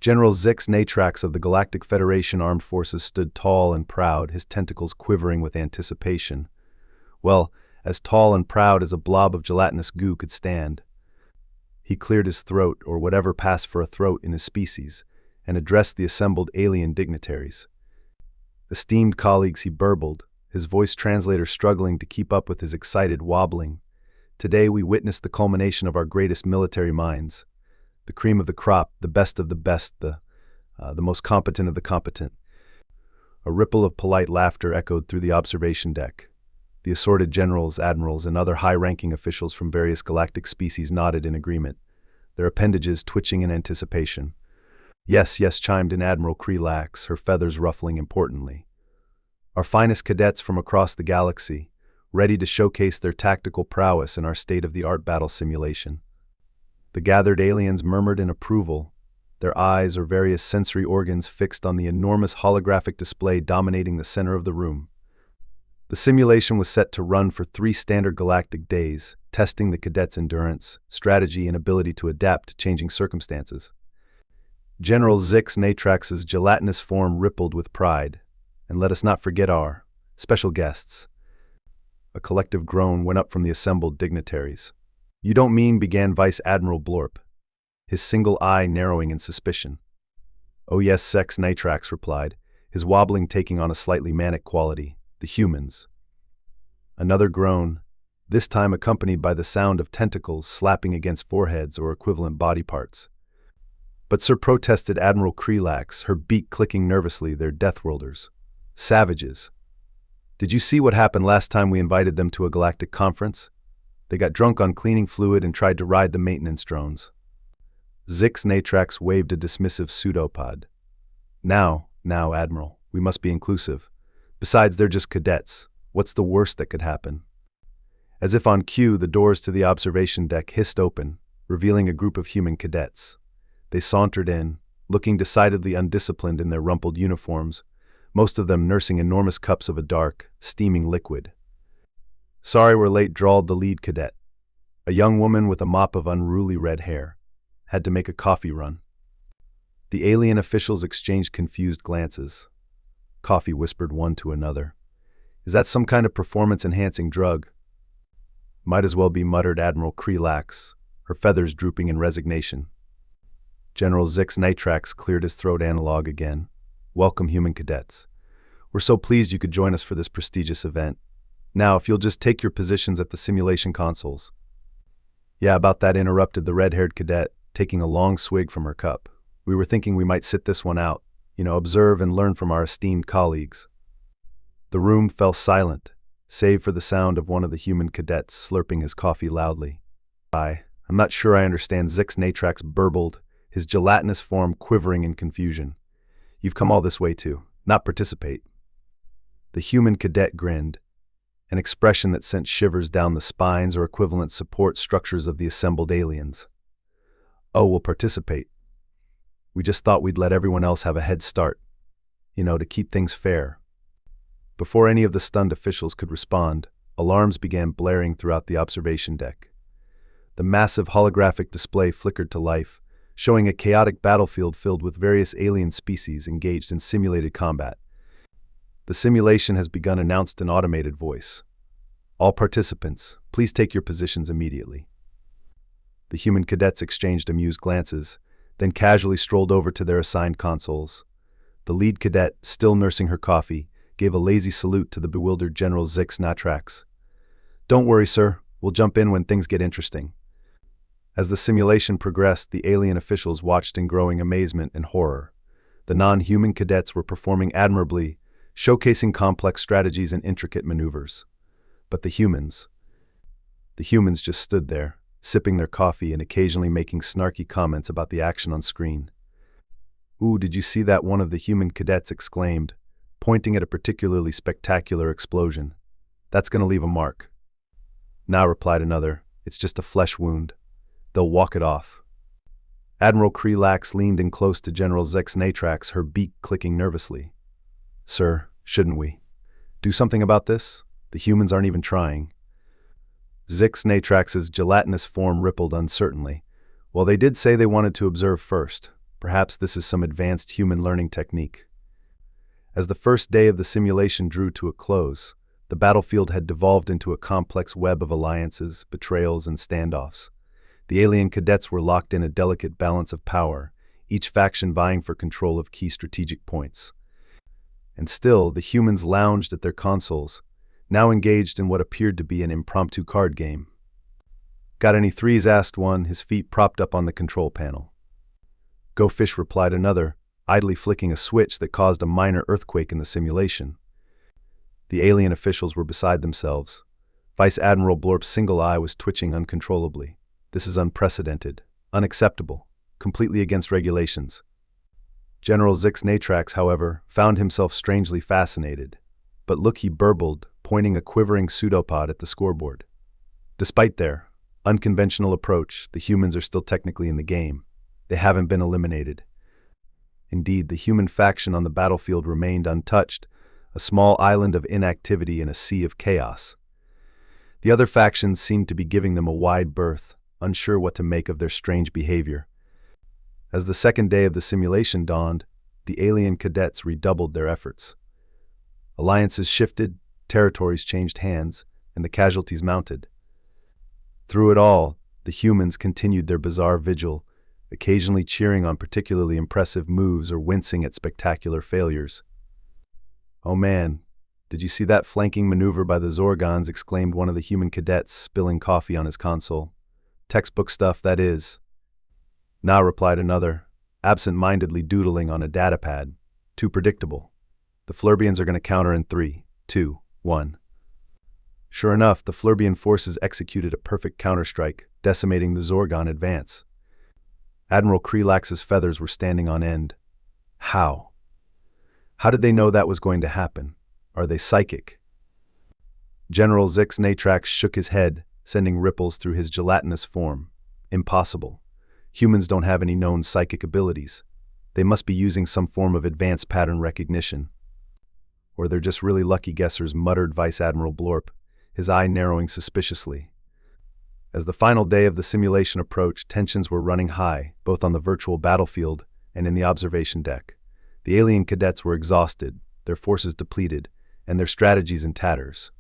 General Zix Natrax of the Galactic Federation Armed Forces stood tall and proud, his tentacles quivering with anticipation. Well, as tall and proud as a blob of gelatinous goo could stand. He cleared his throat, or whatever passed for a throat in his species, and addressed the assembled alien dignitaries. Esteemed colleagues, he burbled, his voice translator struggling to keep up with his excited wobbling. Today we witnessed the culmination of our greatest military minds. The cream of the crop, the best of the best, the most competent of the competent. A ripple of polite laughter echoed through the observation deck. The assorted generals, admirals, and other high-ranking officials from various galactic species nodded in agreement, their appendages twitching in anticipation. Yes, yes, chimed in Admiral Krelax, her feathers ruffling importantly. Our finest cadets from across the galaxy, ready to showcase their tactical prowess in our state-of-the-art battle simulation. The gathered aliens murmured in approval, their eyes or various sensory organs fixed on the enormous holographic display dominating the center of the room. The simulation was set to run for 3 standard galactic days, testing the cadets' endurance, strategy, and ability to adapt to changing circumstances. General Zix Natrax's gelatinous form rippled with pride, and let us not forget our special guests. A collective groan went up from the assembled dignitaries. "You don't mean," began Vice Admiral Blorp, his single eye narrowing in suspicion. "Oh yes," Zix Natrax replied, his wobbling taking on a slightly manic quality. "The humans." Another groan, this time accompanied by the sound of tentacles slapping against foreheads or equivalent body parts. "But sir," protested Admiral Krelax, her beak clicking nervously, "they're Deathworlders. Savages. Did you see what happened last time we invited them to a galactic conference? They got drunk on cleaning fluid and tried to ride the maintenance drones." Zix Natrax waved a dismissive pseudopod. Now, Admiral, we must be inclusive. Besides, they're just cadets. What's the worst that could happen?" As if on cue, the doors to the observation deck hissed open, revealing a group of human cadets. They sauntered in, looking decidedly undisciplined in their rumpled uniforms, most of them nursing enormous cups of a dark, steaming liquid. "Sorry we're late," drawled the lead cadet, a young woman with a mop of unruly red hair. "Had to make a coffee run." The alien officials exchanged confused glances. Coffee, whispered one to another. "Is that some kind of performance-enhancing drug?" "Might as well be," muttered Admiral Krelax, her feathers drooping in resignation. General Zix Natrax cleared his throat analog again. "Welcome, human cadets. We're so pleased you could join us for this prestigious event. Now, if you'll just take your positions at the simulation consoles." "Yeah, about that," interrupted the red-haired cadet, taking a long swig from her cup. "We were thinking we might sit this one out, observe and learn from our esteemed colleagues." The room fell silent, save for the sound of one of the human cadets slurping his coffee loudly. I'm not sure I understand," Zix Natrax burbled, his gelatinous form quivering in confusion. "You've come all this way to not participate." The human cadet grinned, an expression that sent shivers down the spines or equivalent support structures of the assembled aliens. "Oh, we'll participate. We just thought we'd let everyone else have a head start, to keep things fair." Before any of the stunned officials could respond, alarms began blaring throughout the observation deck. The massive holographic display flickered to life, showing a chaotic battlefield filled with various alien species engaged in simulated combat. "The simulation has begun," announced an automated voice. "All participants, please take your positions immediately." The human cadets exchanged amused glances, then casually strolled over to their assigned consoles. The lead cadet, still nursing her coffee, gave a lazy salute to the bewildered General Zix Natrax. "Don't worry, sir. We'll jump in when things get interesting." As the simulation progressed, the alien officials watched in growing amazement and horror. The non-human cadets were performing admirably, showcasing complex strategies and intricate maneuvers. But the humans just stood there, sipping their coffee and occasionally making snarky comments about the action on screen. "Ooh, did you see that?" one of the human cadets exclaimed, pointing at a particularly spectacular explosion. "That's going to leave a mark." "Nah," replied another, "it's just a flesh wound. They'll walk it off." Admiral Krelax leaned in close to General Zix Natrax, her beak clicking nervously. "Sir, shouldn't we do something about this? The humans aren't even trying." Zix Natrax's gelatinous form rippled uncertainly. "Well, they did say they wanted to observe first. Perhaps this is some advanced human learning technique. As the first day of the simulation drew to a close, the battlefield had devolved into a complex web of alliances, betrayals, and standoffs. The alien cadets were locked in a delicate balance of power, each faction vying for control of key strategic points. And still, the humans lounged at their consoles, now engaged in what appeared to be an impromptu card game. "Got any threes?" asked one, his feet propped up on the control panel. "Go fish," replied another, idly flicking a switch that caused a minor earthquake in the simulation. The alien officials were beside themselves. Vice Admiral Blorp's single eye was twitching uncontrollably. This is unprecedented, unacceptable, completely against regulations. General Zix Natrax, however, found himself strangely fascinated. "But look," he burbled, pointing a quivering pseudopod at the scoreboard. Despite their unconventional approach, the humans are still technically in the game. They haven't been eliminated. Indeed, the human faction on the battlefield remained untouched, a small island of inactivity in a sea of chaos. The other factions seemed to be giving them a wide berth, unsure what to make of their strange behavior. As the second day of the simulation dawned, the alien cadets redoubled their efforts. Alliances shifted, territories changed hands, and the casualties mounted. Through it all, the humans continued their bizarre vigil, occasionally cheering on particularly impressive moves or wincing at spectacular failures. "Oh man, did you see that flanking maneuver by the Zorgons?" exclaimed one of the human cadets, spilling coffee on his console. "Textbook stuff, that is." "Nah," replied another, absent-mindedly doodling on a datapad. "Too predictable. The Flurbians are going to counter in 3, 2, 1. Sure enough, the Flurbian forces executed a perfect counterstrike, decimating the Zorgon advance. Admiral Krelax's feathers were standing on end. How? How did they know that was going to happen? Are they psychic? General Zix Natrax shook his head, sending ripples through his gelatinous form. Impossible. Humans don't have any known psychic abilities. They must be using some form of advanced pattern recognition. Or they're just really lucky guessers, muttered Vice Admiral Blorp, his eye narrowing suspiciously. As the final day of the simulation approached, tensions were running high, both on the virtual battlefield and in the observation deck. The alien cadets were exhausted, their forces depleted, and their strategies in tatters.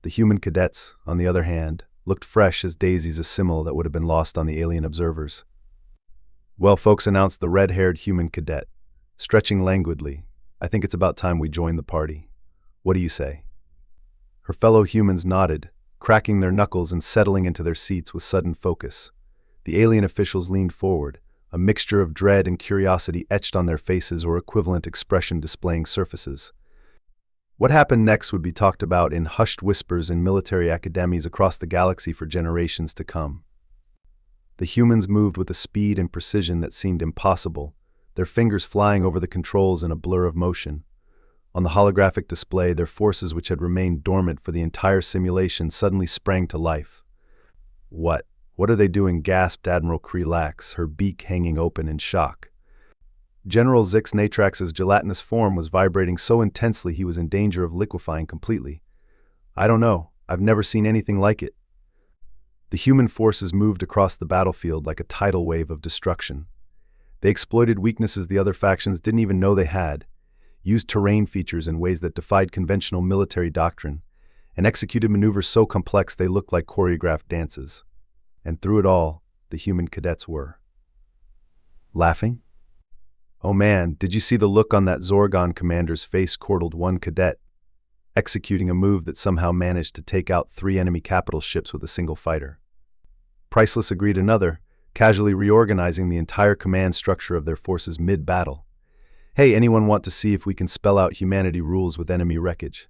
The human cadets, on the other hand, looked fresh as daisies a simile that would have been lost on the alien observers. "Well, folks," announced the red-haired human cadet, stretching languidly, "I think it's about time we joined the party. What do you say?" Her fellow humans nodded, cracking their knuckles and settling into their seats with sudden focus. The alien officials leaned forward, a mixture of dread and curiosity etched on their faces or equivalent expression displaying surfaces. What happened next would be talked about in hushed whispers in military academies across the galaxy for generations to come. The humans moved with a speed and precision that seemed impossible, their fingers flying over the controls in a blur of motion. On the holographic display, their forces, which had remained dormant for the entire simulation, suddenly sprang to life. What are they doing?" gasped Admiral Krelax, her beak hanging open in shock. General Zix Natrax's gelatinous form was vibrating so intensely he was in danger of liquefying completely. "I don't know. I've never seen anything like it." The human forces moved across the battlefield like a tidal wave of destruction. They exploited weaknesses the other factions didn't even know they had, used terrain features in ways that defied conventional military doctrine, and executed maneuvers so complex they looked like choreographed dances. And through it all, the human cadets were laughing. "Oh man, did you see the look on that Zorgon commander's face?" chortled one cadet, executing a move that somehow managed to take out 3 enemy capital ships with a single fighter. "Priceless," agreed another, casually reorganizing the entire command structure of their forces mid-battle. "Hey, anyone want to see if we can spell out humanity rules with enemy wreckage?"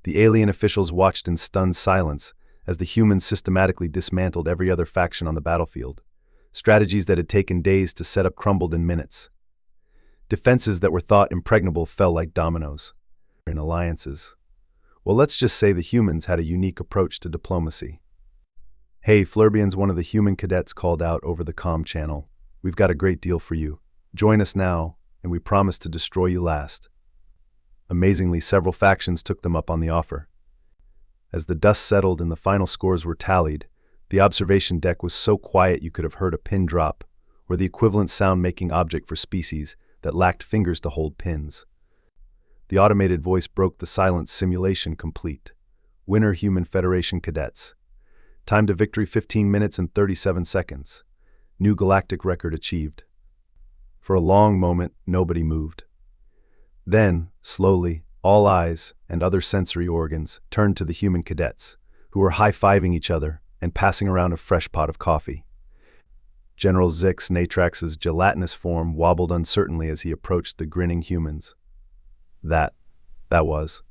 The alien officials watched in stunned silence as the humans systematically dismantled every other faction on the battlefield. Strategies that had taken days to set up crumbled in minutes. Defenses that were thought impregnable fell like dominoes. In alliances. Well, let's just say the humans had a unique approach to diplomacy. "Hey, Flurbians," one of the human cadets called out over the comm channel. "We've got a great deal for you. Join us now, and we promise to destroy you last." Amazingly, several factions took them up on the offer. As the dust settled and the final scores were tallied, the observation deck was so quiet you could have heard a pin drop, or the equivalent sound-making object for species that lacked fingers to hold pins. The automated voice broke the silence. Simulation complete. Winner Human Federation Cadets. Time to victory 15 minutes and 37 seconds. New galactic record achieved. For a long moment, nobody moved. Then, slowly, all eyes and other sensory organs turned to the human cadets, who were high-fiving each other and passing around a fresh pot of coffee. General Zix Natrax's gelatinous form wobbled uncertainly as he approached the grinning humans. That was.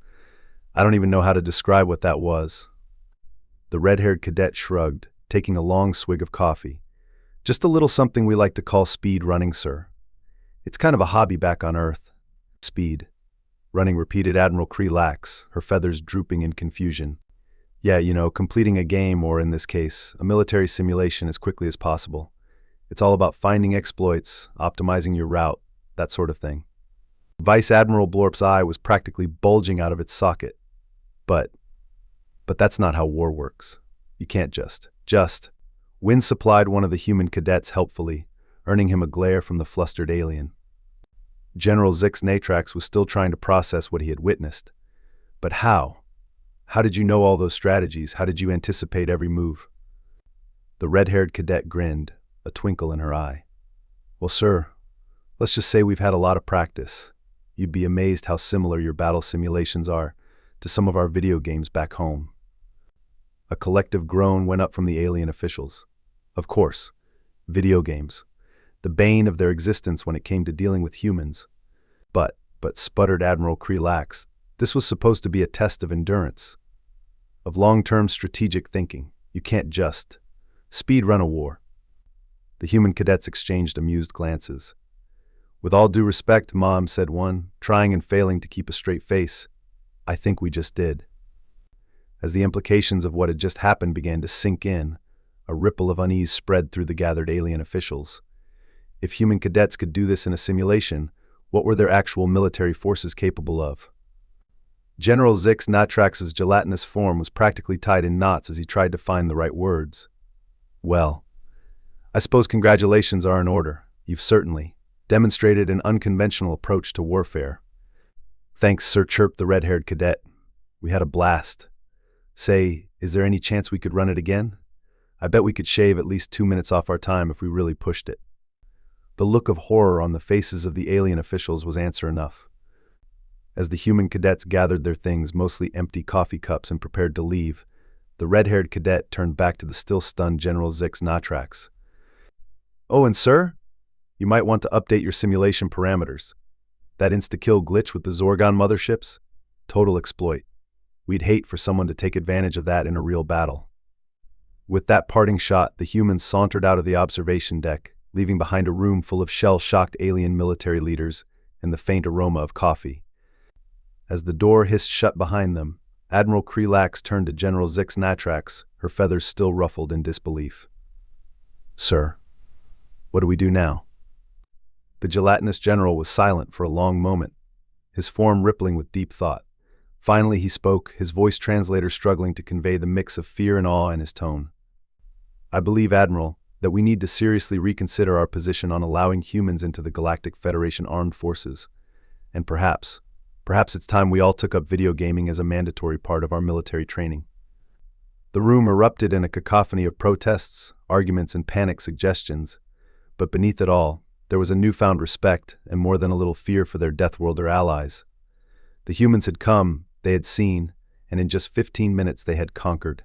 I don't even know how to describe what that was. The red-haired cadet shrugged, taking a long swig of coffee. Just a little something we like to call speed running, sir. It's kind of a hobby back on Earth. Speed. Running, repeated Admiral Krelax, her feathers drooping in confusion. Yeah, completing a game, or in this case, a military simulation as quickly as possible. It's all about finding exploits, optimizing your route, that sort of thing. Vice Admiral Blorp's eye was practically bulging out of its socket. But that's not how war works. You can't just. Wynn supplied one of the human cadets helpfully, earning him a glare from the flustered alien. General Zix Natrax was still trying to process what he had witnessed. But how? How did you know all those strategies? How did you anticipate every move? The red-haired cadet grinned, a twinkle in her eye. Well, sir, let's just say we've had a lot of practice. You'd be amazed how similar your battle simulations are to some of our video games back home. A collective groan went up from the alien officials. Of course, video games. The bane of their existence when it came to dealing with humans. But sputtered Admiral Krelax, this was supposed to be a test of endurance, of long-term strategic thinking. You can't just speed run a war. The human cadets exchanged amused glances. With all due respect, Mom, said one, trying and failing to keep a straight face, I think we just did. As the implications of what had just happened began to sink in, a ripple of unease spread through the gathered alien officials. If human cadets could do this in a simulation, what were their actual military forces capable of? General Zix Natrax's gelatinous form was practically tied in knots as he tried to find the right words. Well, I suppose congratulations are in order. You've certainly demonstrated an unconventional approach to warfare. Thanks, sir, chirped the red-haired cadet. We had a blast. Say, is there any chance we could run it again? I bet we could shave at least 2 minutes off our time if we really pushed it. The look of horror on the faces of the alien officials was answer enough. As the human cadets gathered their things, mostly empty coffee cups, and prepared to leave, the red-haired cadet turned back to the still-stunned General Zix Natrax. Oh, and sir, you might want to update your simulation parameters. That insta-kill glitch with the Zorgon motherships? Total exploit. We'd hate for someone to take advantage of that in a real battle. With that parting shot, the humans sauntered out of the observation deck, leaving behind a room full of shell-shocked alien military leaders and the faint aroma of coffee. As the door hissed shut behind them, Admiral Krelax turned to General Zix Natrax, her feathers still ruffled in disbelief. Sir, what do we do now? The gelatinous general was silent for a long moment, his form rippling with deep thought. Finally he spoke, his voice translator struggling to convey the mix of fear and awe in his tone. I believe, Admiral, that we need to seriously reconsider our position on allowing humans into the Galactic Federation Armed Forces. And perhaps it's time we all took up video gaming as a mandatory part of our military training. The room erupted in a cacophony of protests, arguments, and panic suggestions, but beneath it all, there was a newfound respect and more than a little fear for their Deathworlder allies. The humans had come, they had seen, and in just 15 minutes they had conquered.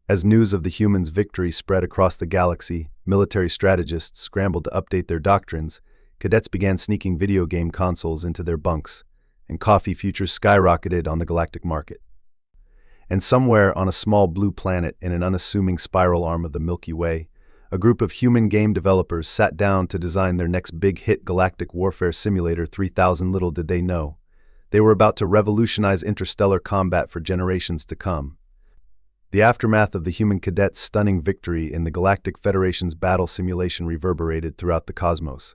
As news of the humans' victory spread across the galaxy, military strategists scrambled to update their doctrines, cadets began sneaking video game consoles into their bunks, and coffee futures skyrocketed on the galactic market. And somewhere on a small blue planet in an unassuming spiral arm of the Milky Way, a group of human game developers sat down to design their next big-hit galactic warfare simulator. 3000. Little did they know, they were about to revolutionize interstellar combat for generations to come. The aftermath of the human cadets' stunning victory in the Galactic Federation's battle simulation reverberated throughout the cosmos.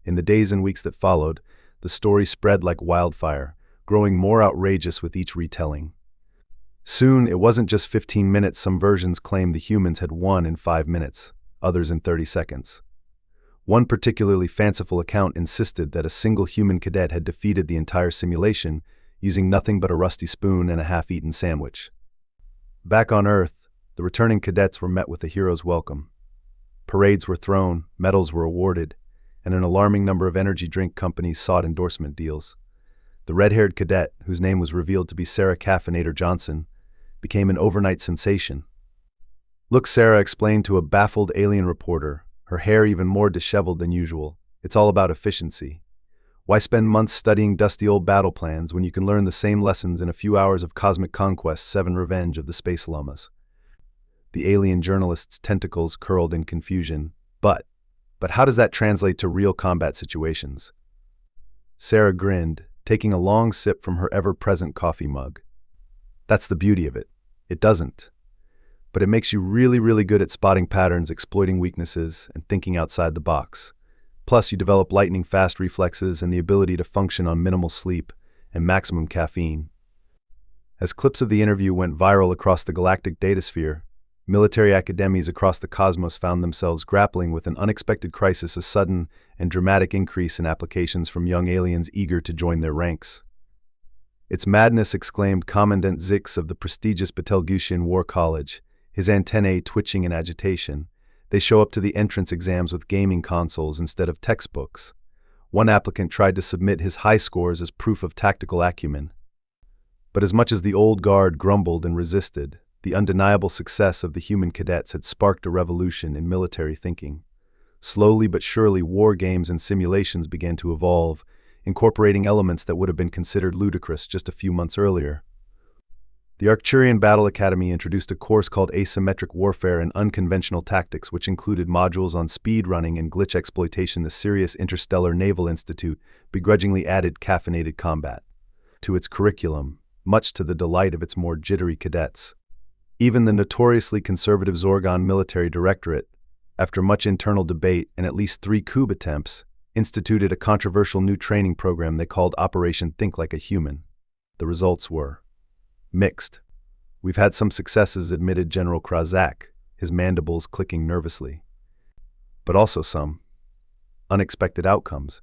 In the days and weeks that followed, the story spread like wildfire, growing more outrageous with each retelling. Soon, it wasn't just 15 minutes. Some versions claimed the humans had won in 5 minutes, others in 30 seconds. One particularly fanciful account insisted that a single human cadet had defeated the entire simulation using nothing but a rusty spoon and a half-eaten sandwich. Back on Earth, the returning cadets were met with a hero's welcome. Parades were thrown, medals were awarded, and an alarming number of energy drink companies sought endorsement deals. The red-haired cadet, whose name was revealed to be Sarah Caffeinator Johnson, became an overnight sensation. "Look," Sarah explained to a baffled alien reporter, her hair even more disheveled than usual. "It's all about efficiency. Why spend months studying dusty old battle plans when you can learn the same lessons in a few hours of Cosmic Conquest 7 Revenge of the Space Llamas?" The alien journalist's tentacles curled in confusion. But how does that translate to real combat situations? Sarah grinned, taking a long sip from her ever-present coffee mug. "That's the beauty of it. It doesn't. But it makes you really, really good at spotting patterns, exploiting weaknesses, and thinking outside the box. Plus, you develop lightning-fast reflexes and the ability to function on minimal sleep and maximum caffeine." As clips of the interview went viral across the galactic datasphere, military academies across the cosmos found themselves grappling with an unexpected crisis: a sudden and dramatic increase in applications from young aliens eager to join their ranks. "It's madness," exclaimed Commandant Zix of the prestigious Betelgeuse War College, his antennae twitching in agitation. "They show up to the entrance exams with gaming consoles instead of textbooks." One applicant tried to submit his high scores as proof of tactical acumen. But as much as the old guard grumbled and resisted, the undeniable success of the human cadets had sparked a revolution in military thinking. Slowly but surely, war games and simulations began to evolve, incorporating elements that would have been considered ludicrous just a few months earlier. The Arcturian Battle Academy introduced a course called Asymmetric Warfare and Unconventional Tactics, which included modules on speed running and glitch exploitation. The Sirius Interstellar Naval Institute begrudgingly added caffeinated combat to its curriculum, much to the delight of its more jittery cadets. Even the notoriously conservative Zorgon Military Directorate, after much internal debate and at least 3 coup attempts, instituted a controversial new training program they called Operation Think Like a Human. The results were mixed. "We've had some successes," admitted General Krazak, his mandibles clicking nervously. "But also some unexpected outcomes.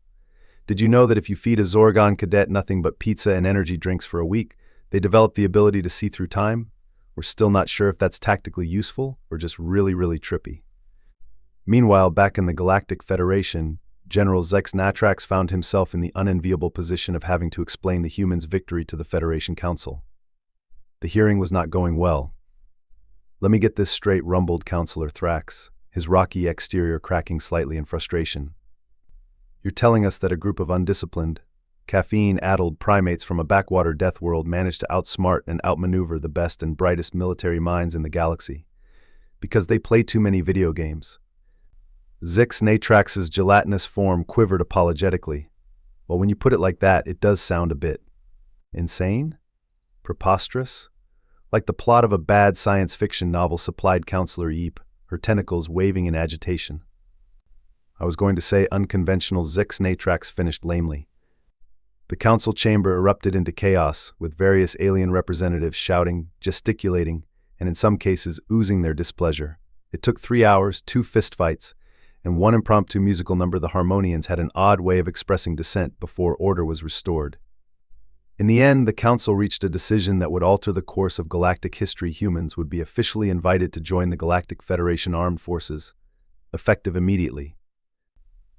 Did you know that if you feed a Zorgon cadet nothing but pizza and energy drinks for a week, they develop the ability to see through time? We're still not sure if that's tactically useful or just really, really trippy." Meanwhile, back in the Galactic Federation, General Zex Natrax found himself in the unenviable position of having to explain the humans' victory to the Federation Council. The hearing was not going well. "Let me get this straight," rumbled Counselor Thrax, his rocky exterior cracking slightly in frustration. "You're telling us that a group of undisciplined, caffeine-addled primates from a backwater death world managed to outsmart and outmaneuver the best and brightest military minds in the galaxy because they play too many video games?" Zix Natrax's gelatinous form quivered apologetically. "Well, when you put it like that, it does sound a bit insane? Preposterous? Like the plot of a bad science fiction novel," supplied Counselor Yeep, her tentacles waving in agitation. "I was going to say unconventional," Zix Natrax finished lamely. The council chamber erupted into chaos, with various alien representatives shouting, gesticulating, and in some cases oozing their displeasure. It took 3 hours, 2 fistfights, and 1 impromptu musical number. The Harmonians had an odd way of expressing dissent before order was restored. In the end, the council reached a decision that would alter the course of galactic history. Humans would be officially invited to join the Galactic Federation Armed Forces, effective immediately.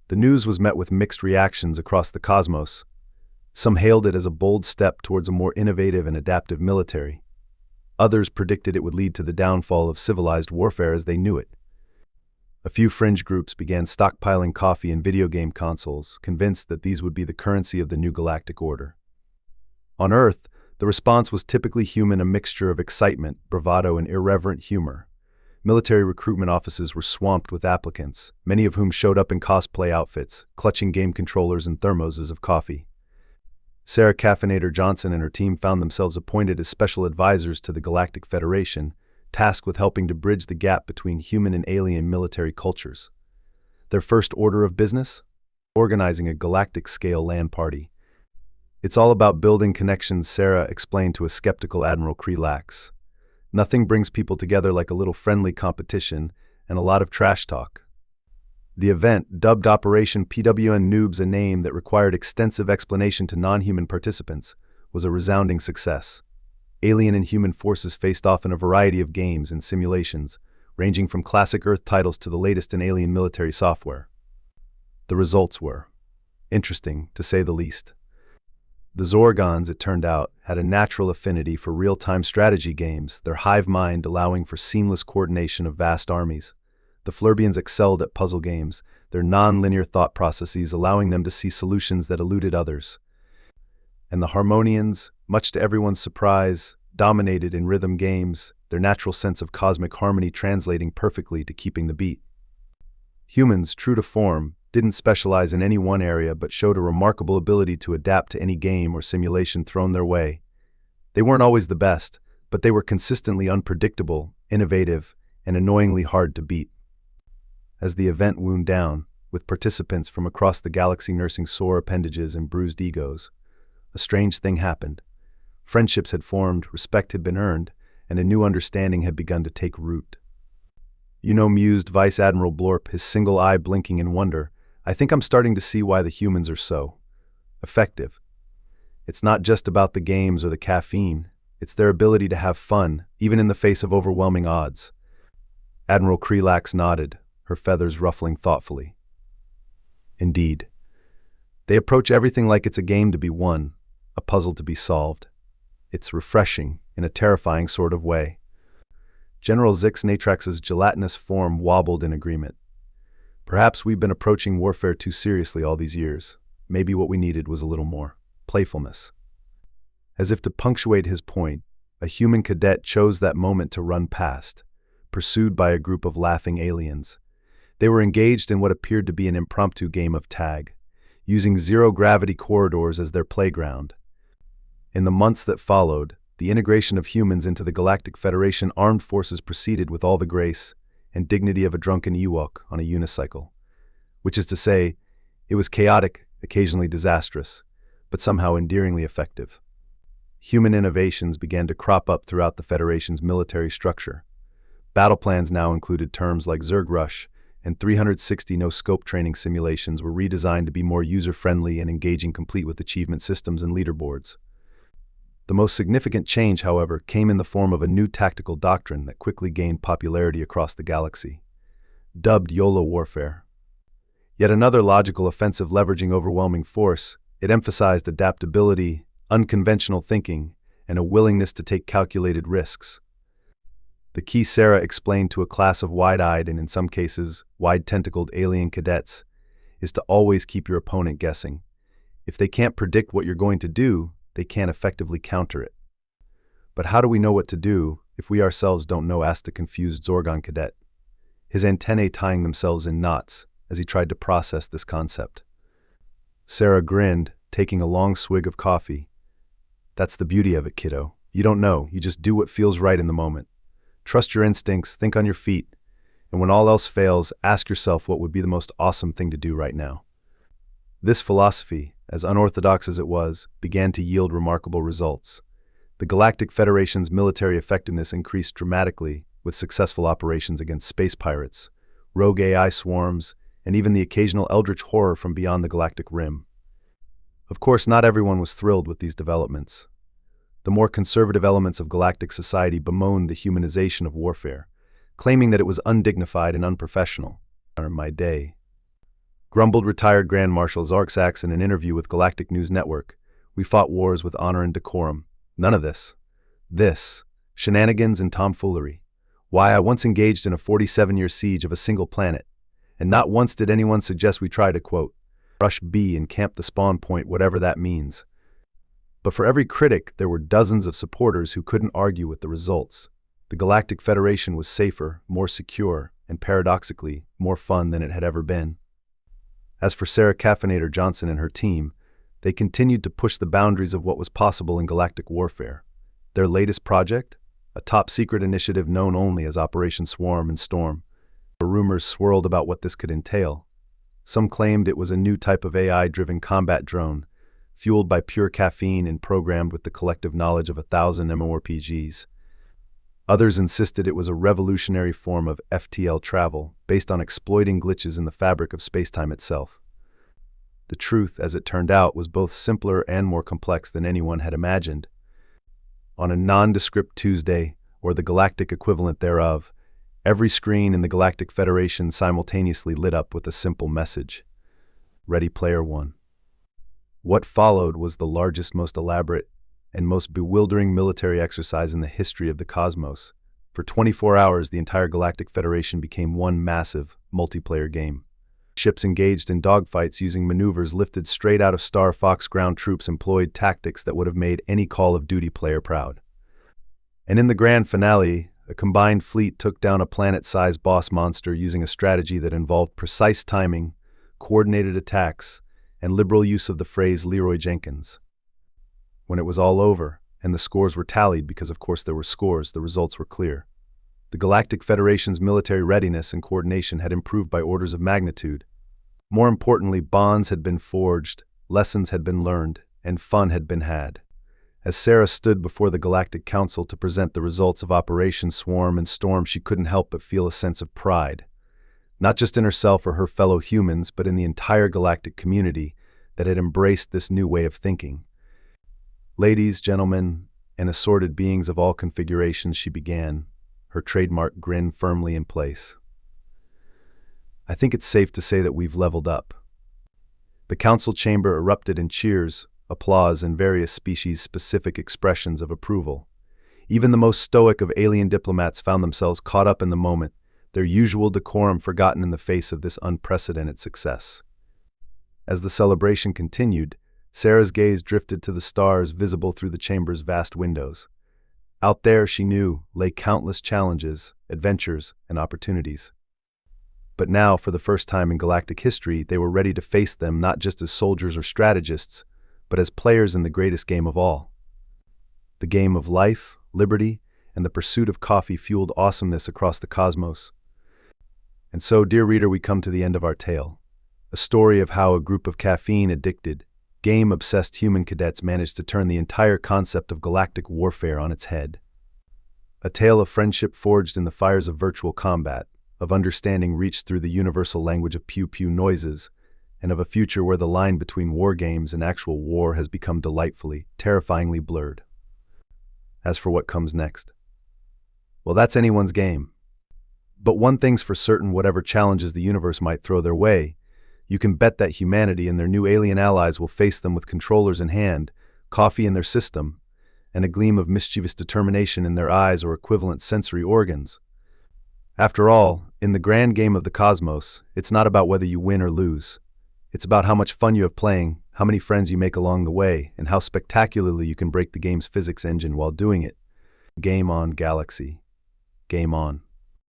The news was met with mixed reactions across the cosmos. Some hailed it as a bold step towards a more innovative and adaptive military. Others predicted it would lead to the downfall of civilized warfare as they knew it. A few fringe groups began stockpiling coffee and video game consoles, convinced that these would be the currency of the new galactic order. On Earth, the response was typically human, a mixture of excitement, bravado, and irreverent humor. Military recruitment offices were swamped with applicants, many of whom showed up in cosplay outfits, clutching game controllers and thermoses of coffee. Sarah Caffeinator Johnson and her team found themselves appointed as special advisors to the Galactic Federation, tasked with helping to bridge the gap between human and alien military cultures. Their first order of business? Organizing a galactic-scale LAN party. "It's all about building connections," Sarah explained to a skeptical Admiral Krelax. "Nothing brings people together like a little friendly competition and a lot of trash talk." The event, dubbed Operation PWN Noobs, a name that required extensive explanation to non-human participants, was a resounding success. Alien and human forces faced off in a variety of games and simulations, ranging from classic Earth titles to the latest in alien military software. The results were interesting, to say the least. The Zorgons, it turned out, had a natural affinity for real-time strategy games, their hive mind allowing for seamless coordination of vast armies. The Flurbians excelled at puzzle games, their non-linear thought processes allowing them to see solutions that eluded others. And the Harmonians, much to everyone's surprise, dominated in rhythm games, their natural sense of cosmic harmony translating perfectly to keeping the beat. Humans, true to form, didn't specialize in any one area but showed a remarkable ability to adapt to any game or simulation thrown their way. They weren't always the best, but they were consistently unpredictable, innovative, and annoyingly hard to beat. As the event wound down, with participants from across the galaxy nursing sore appendages and bruised egos, a strange thing happened. Friendships had formed, respect had been earned, and a new understanding had begun to take root. Mused Vice Admiral Blorp, his single eye blinking in wonder, I think I'm starting to see why the humans are so effective. It's not just about the games or the caffeine, it's their ability to have fun, even in the face of overwhelming odds. Admiral Krelax nodded, her feathers ruffling thoughtfully. Indeed. They approach everything like it's a game to be won, a puzzle to be solved. It's refreshing, in a terrifying sort of way. General Zix Natrax's gelatinous form wobbled in agreement. Perhaps we've been approaching warfare too seriously all these years. Maybe what we needed was a little more playfulness. As if to punctuate his point, a human cadet chose that moment to run past, pursued by a group of laughing aliens. They were engaged in what appeared to be an impromptu game of tag, using zero-gravity corridors as their playground. In the months that followed, the integration of humans into the Galactic Federation armed forces proceeded with all the grace and dignity of a drunken Ewok on a unicycle. Which is to say, it was chaotic, occasionally disastrous, but somehow endearingly effective. Human innovations began to crop up throughout the Federation's military structure. Battle plans now included terms like Zerg Rush, and 360 no-scope training simulations were redesigned to be more user-friendly and engaging, complete with achievement systems and leaderboards. The most significant change, however, came in the form of a new tactical doctrine that quickly gained popularity across the galaxy, dubbed YOLO warfare. Yet another logical offensive leveraging overwhelming force, it emphasized adaptability, unconventional thinking, and a willingness to take calculated risks. The key, Sarah explained to a class of wide-eyed and in some cases wide-tentacled alien cadets, is to always keep your opponent guessing. If they can't predict what you're going to do, they can't effectively counter it. But how do we know what to do if we ourselves don't know? Asked a confused Zorgon cadet, his antennae tying themselves in knots as he tried to process this concept. Sarah grinned, taking a long swig of coffee. That's the beauty of it, kiddo. You don't know, you just do what feels right in the moment. Trust your instincts, think on your feet, and when all else fails, ask yourself what would be the most awesome thing to do right now. This philosophy, as unorthodox as it was, began to yield remarkable results. The Galactic Federation's military effectiveness increased dramatically with successful operations against space pirates, rogue AI swarms, and even the occasional eldritch horror from beyond the galactic rim. Of course, not everyone was thrilled with these developments. The more conservative elements of galactic society bemoaned the humanization of warfare, claiming that it was undignified and unprofessional. My day. Grumbled retired Grand Marshal Zarksax in an interview with Galactic News Network. We fought wars with honor and decorum. None of this. Shenanigans and tomfoolery. Why, I once engaged in a 47-year siege of a single planet, and not once did anyone suggest we try to, quote, rush B and camp the spawn point, whatever that means. But for every critic, there were dozens of supporters who couldn't argue with the results. The Galactic Federation was safer, more secure, and paradoxically, more fun than it had ever been. As for Sarah Caffeinator Johnson and her team, they continued to push the boundaries of what was possible in galactic warfare. Their latest project? A top-secret initiative known only as Operation Swarm and Storm. Rumors swirled about what this could entail. Some claimed it was a new type of AI-driven combat drone, fueled by pure caffeine and programmed with the collective knowledge of 1,000 MMORPGs. Others insisted it was a revolutionary form of FTL travel, based on exploiting glitches in the fabric of spacetime itself. The truth, as it turned out, was both simpler and more complex than anyone had imagined. On a nondescript Tuesday, or the galactic equivalent thereof, every screen in the Galactic Federation simultaneously lit up with a simple message: Ready Player One. What followed was the largest, most elaborate, and most bewildering military exercise in the history of the cosmos. For 24 hours, the entire Galactic Federation became one massive, multiplayer game. Ships engaged in dogfights using maneuvers lifted straight out of Star Fox. Ground troops employed tactics that would have made any Call of Duty player proud. And in the grand finale, a combined fleet took down a planet-sized boss monster using a strategy that involved precise timing, coordinated attacks, and liberal use of the phrase Leroy Jenkins. When it was all over, and the scores were tallied, because of course there were scores, the results were clear. The Galactic Federation's military readiness and coordination had improved by orders of magnitude. More importantly, bonds had been forged, lessons had been learned, and fun had been had. As Sarah stood before the Galactic Council to present the results of Operation Swarm and Storm, she couldn't help but feel a sense of pride, not just in herself or her fellow humans, but in the entire galactic community that had embraced this new way of thinking. Ladies, gentlemen, and assorted beings of all configurations, she began, her trademark grin firmly in place. I think it's safe to say that we've leveled up. The council chamber erupted in cheers, applause, and various species-specific expressions of approval. Even the most stoic of alien diplomats found themselves caught up in the moment, their usual decorum forgotten in the face of this unprecedented success. As the celebration continued, Sarah's gaze drifted to the stars visible through the chamber's vast windows. Out there, she knew, lay countless challenges, adventures, and opportunities. But now, for the first time in galactic history, they were ready to face them not just as soldiers or strategists, but as players in the greatest game of all. The game of life, liberty, and the pursuit of coffee-fueled awesomeness across the cosmos. And so, dear reader, we come to the end of our tale. A story of how a group of caffeine-addicted, game-obsessed human cadets managed to turn the entire concept of galactic warfare on its head. A tale of friendship forged in the fires of virtual combat, of understanding reached through the universal language of pew-pew noises, and of a future where the line between war games and actual war has become delightfully, terrifyingly blurred. As for what comes next, well, that's anyone's game. But one thing's for certain: whatever challenges the universe might throw their way, you can bet that humanity and their new alien allies will face them with controllers in hand, coffee in their system, and a gleam of mischievous determination in their eyes or equivalent sensory organs. After all, in the grand game of the cosmos, it's not about whether you win or lose. It's about how much fun you have playing, how many friends you make along the way, and how spectacularly you can break the game's physics engine while doing it. Game on, Galaxy. Game on.